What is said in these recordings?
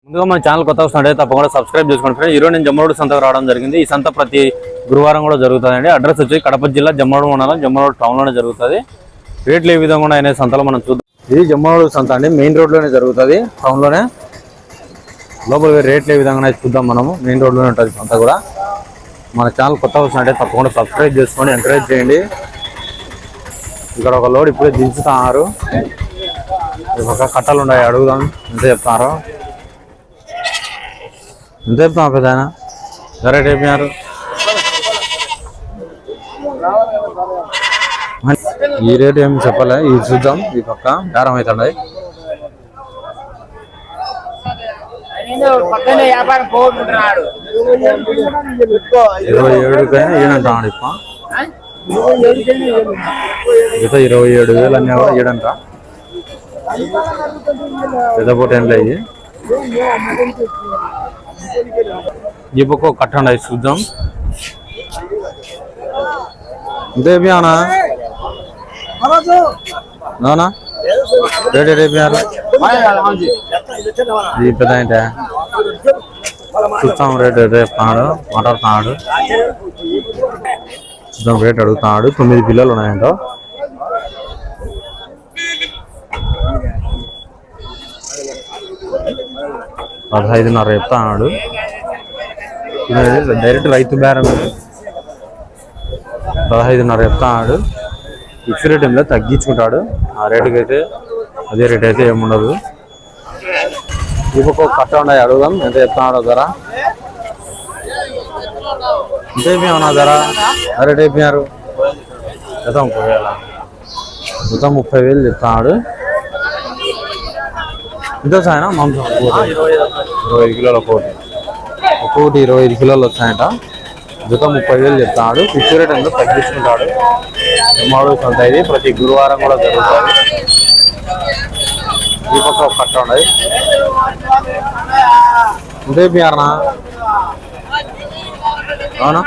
ముందుగా మన ఛానల్ కొత్త వస్తుంటే తప్పకుండా సబ్స్క్రైబ్ చేసుకోండి ఫ్రెండ్స్. ఈరోజు నేను జమ్మరోడ్ సంతకు రావడం జరిగింది. ఈ సంత ప్రతి గురువారం కూడా జరుగుతుందండి. అడ్రస్ వచ్చి కడప జిల్లా జమ్మరోడ్ మండలం జమ్మరోడ్ టౌన్లోనే జరుగుతుంది. రేట్లు ఏ విధంగా ఉన్నాయి అనే సంతలో మనం చూద్దాం. ఇది జమ్మరోడ్ సంత అండి, మెయిన్ రోడ్లోనే జరుగుతుంది, టౌన్లోనే. లోపల రేట్లు ఏ విధంగా చూద్దాం. మనము మెయిన్ రోడ్లోనే ఉంటుంది సంత కూడా. మన ఛానల్ కొత్త వస్తుంటే తప్పకుండా సబ్స్క్రైబ్ చేసుకొని ఎంకరేజ్ చేయండి. ఇక్కడ ఒక లోడ్ ఇప్పుడే దించుతున్నారు. ఒక కట్టలు ఉన్నాయి, అడుగుదాం ఎంత చెప్తున్నారు. ఎంత చెప్తాం పెద్ద ఆయన? రేట్ అయిపోయినారు. ఈ రేటు ఏమి చెప్పలే, ఇది చూద్దాం. ఈ పక్క బేరం అవుతున్నాయి. 27 ఈడంటాడు ఇప్ప. జత 27,000 అన్నీ కూడా ఈడంట. పెద్ద పూట ఎండ్లు అయ్యి ఈ పక్క కట్ట ఉన్నాయి, చూద్దాం. ఇంతేపి అనా రేట్ అయిపోయారు. ఈ పెద్ద ఏంటే చూస్తాం. రేట్ చెప్తున్నాడు, మాట్లాడుతున్నాడు. చూద్దాం రేట్ అడుగుతున్నాడు. 9 పిల్లలు ఉన్నాయంట. $15.5 చెప్తాడు. డైరెక్ట్ రైతు బేరం. 15.5 చెప్తాడు. ఫిక్స్ రేట్ ఏమిలో తగ్గించుకుంటాడు. ఆ రేటుకి అయితే అదే రేట్ అయితే ఏముండదు. ఇంకొక కట్ట ఉన్నాయి, అడుగుదాం ఎంత చెప్తున్నాడు ధర. ఎంత అయిపోయామన్నా ధర? రేట్ అయిపోయారు. మొత్తం 30,000 చెప్తున్నాడు. ఎంత సాయన మాంసం? 25 కిలోల కోటి. ఒక్కొక్కటి 25 కిలోలు వచ్చాయంట. జత 30,000 చెప్తాడు. ఫిక్స్ రేట్ ఎందుకు తగ్గించుకుంటాడు. జమ్మరోడ్ సంత ఇది ప్రతి గురువారం కూడా జరుగుతుంది. ఈ పక్క ఒక కట్ట ఉన్నాయి. ఇంతే పియారనా? అవునా?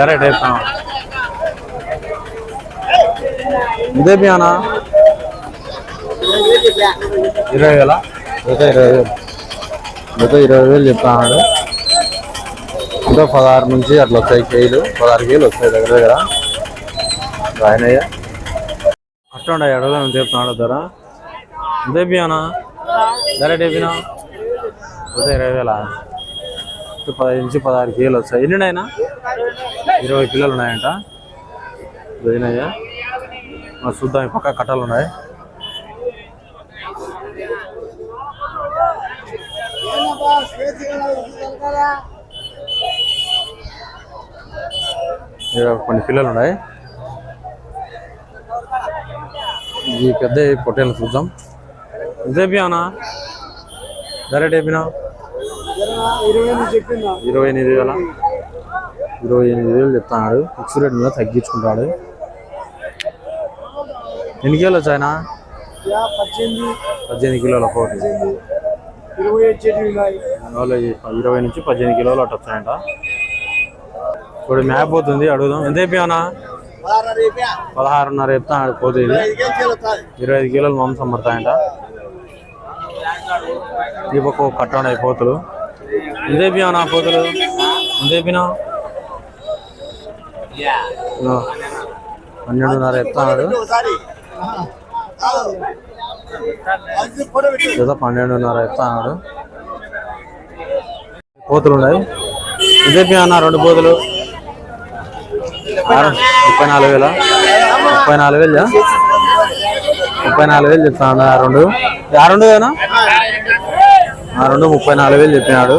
రేట్ చెప్తాను. ఇంతే పియానా? 20,000. జత 20,000 చెప్తాడు. ఇంకా 16 నుంచి అట్లా వస్తాయి కేజీలు. 16 కేజీలు వస్తాయి దగ్గర దగ్గర. ఆయనయ్య అట్లా ఉండే అడగదాం చెప్తున్నాడు ధర. ఇంతే పియానా? ధర అయిపోయినా? జత 20,000. 15 నుంచి 16 కేజీలు వస్తాయి. ఎన్ని ఉన్నాయన్నా? 20 పిల్లలు ఉన్నాయంట. అయినయ్యా చూద్దాం. ఈ పక్క కట్టలు ఉన్నాయి. కొన్ని పిల్లలు ఉన్నాయి. ఈ పెద్ద పొట్టేలు చూద్దాం. ఇదేనా ధర అయిపోయినా? 28,000. 28,000 చెప్తాడు. ఫిక్స్ రేట్ మీద తగ్గించుకుంటాడు. ఎన్ని కిలోలు వచ్చాయనా? 18 కిలోల కోటి. 20 నుంచి 18 కిలోలు అటు వచ్చాయంట. ఇప్పుడు మ్యాప్ పోతుంది, అడుగుదాం. ఎంత అయిపోయానా? 16.5 చెప్తాడు. పోతుంది 25 కిలోలు మాంసం పడతాయంట. ఈ పక్క కట్ట ఉన్నాయి పోతులు. ఎంత అయిపోయానా పోతులు? ఎంత అయిపోయినా? 12.5 చెప్తాడు. 12.5 చెప్తాడు. పోతులు ఉన్నాయి. ఇదే అన్న 2 పోతులు 34,000. 34,000 చెప్తాడు. ఆ రెండు ఏనా? ఆ రెండు 34,000 చెప్పినాడు.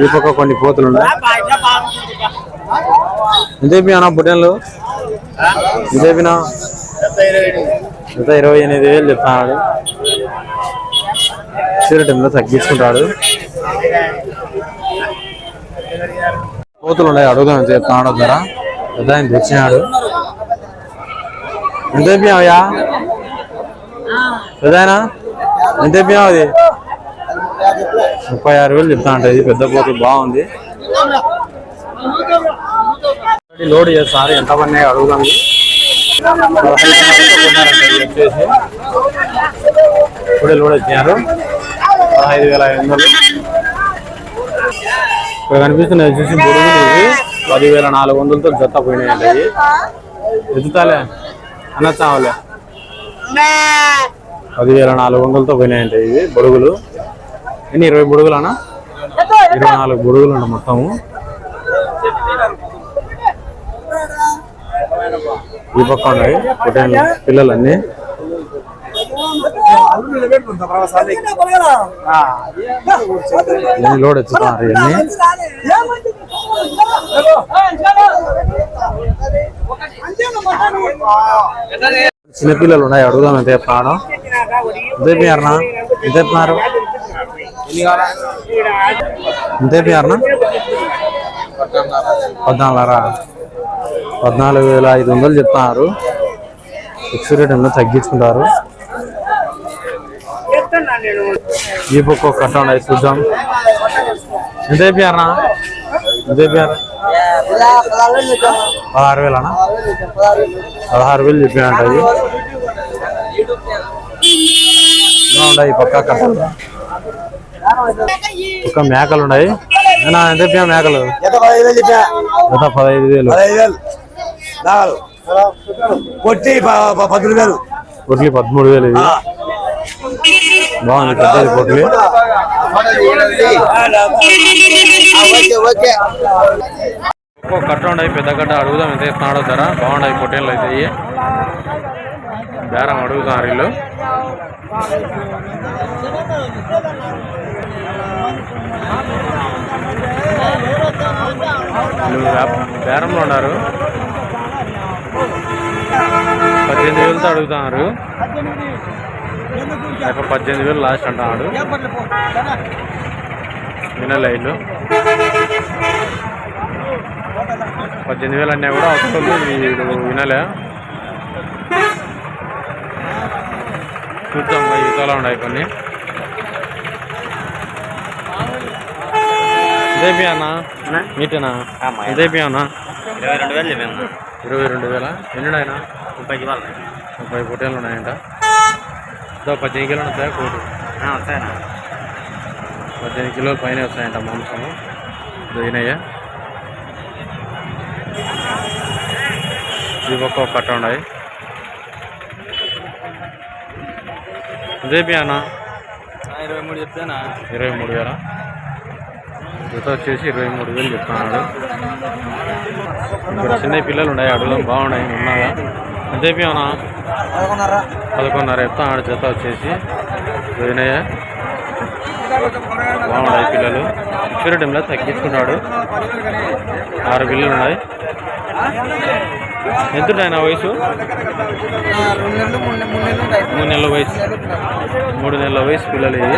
ఈ పక్క కొన్ని పోతులు ఉన్నాయి. ఇంతేపి అన్న బుట్టెన్లు? ఇంతేపినా? 28,000 చెప్తాడు. టైంలో తగ్గించుకుంటాడు. కోతులు ఉన్నాయి, అడుగుదాం చెప్తాడు ధర. పెద్ద ఆయన తెచ్చినాడు. ఎంత అయిపోయావయ్యా పెద్ద ఆయన? ఎంత అయిపోయావు? అది 36,000 చెప్తా ఉంటుంది. పెద్ద పోతు బాగుంది. లోడ్ చేస్తారు ఎంతమంది అడుగుదాం. వచ్చేసి పొడేలు కూడా వచ్చినారు 15,500. ఇక్కడ కనిపిస్తున్నాయి వచ్చేసి బురుగులు ఇవి 10,400తో జత పోయినాయండి. అవి ఎత్తుతాలే అన్న చావలే 10,400తో పోయినాయండి ఇవి బురుగులు. ఎన్ని 20 బురుగులు అన్న 24 బురుగులు అంట మొత్తము. ఈ పక్క ఉన్నాయి పొట్టేళ్ళు పిల్లలన్నీ. లోడ్ వచ్చుతున్నారు ఇవన్నీ. చిన్నపిల్లలు ఉన్నాయి అడుగుదాం ఎంత చెప్తాను. ఎంత చెప్పారనా ఎంత చెప్తున్నారు ఎంత చెప్పారనా 14,500 చెప్తున్నారు. ఫిక్స్ రేట్ ఏమో తగ్గించుకుంటారు. ఈ పక్క కట్ట ఉన్నాయి చూద్దాం. ఎంత చెప్పారనా ఎంత చెప్పారు 16,000 అన్నా 16,000 చెప్పానంట. ఉన్నాయి ఈ పక్క కట్టలు ఒక మేకలు ఉన్నాయి. ఎంత చెప్పా మేకలు 15,000 కొట్టి 13,000 ఇవి బాగుంది పెద్దది పొట్లి. ఒక్కో కట్ట ఉన్నాయి పెద్ద కట్ట అడుగుదాం ఎంత ఇస్తున్నాడో ధర. బాగున్నాయి పొట్టేళ్ళు అయితే ఇవి బేరం అడుగుతున్నారు వీళ్ళు. బేరంలో ఉన్నారు 18,000తో అడుగుతున్నారు. 18,000 లాస్ట్ అంటున్నాడు. వినలైళ్ళు 18,000 అన్నా కూడా వస్తుంది వినలే. చూద్దాం ఈతలా ఉన్నాయి కొన్ని. ఇదేపి అన్నా మీటేనా ఇదేపి అన్నా 22,000 ఎన్నుడైనా 30 పొట్టేళ్ళు ఉన్నాయంట. 18 కిలోలు వస్తాయా కోటి 18 కిలోల పైన వస్తాయంట మాంసము. దొరికినాయా ఈ పక్క ఒక కట్ట ఉన్నాయి. ఇదేపి అన్న 23 చెప్తానా 23,000 జత వచ్చేసి 23,000 చెప్తున్నాడు. ఇక్కడ చిన్న పిల్లలు ఉన్నాయి అడుగుదాం. బాగున్నాయి ఉన్నాయా ఎంతేపి అన్నా 11,500 చెప్తాడు. జత వచ్చేసి పోయినాయా బాగున్నాయి పిల్లలు. ఇచ్చిన టైంలో తగ్గించుకున్నాడు. 6 పిల్లలు ఉన్నాయి. ఎంత ఉంటాయి వయసు 3 నెలల వయసు 3 నెలల వయసు పిల్లలు ఇవి.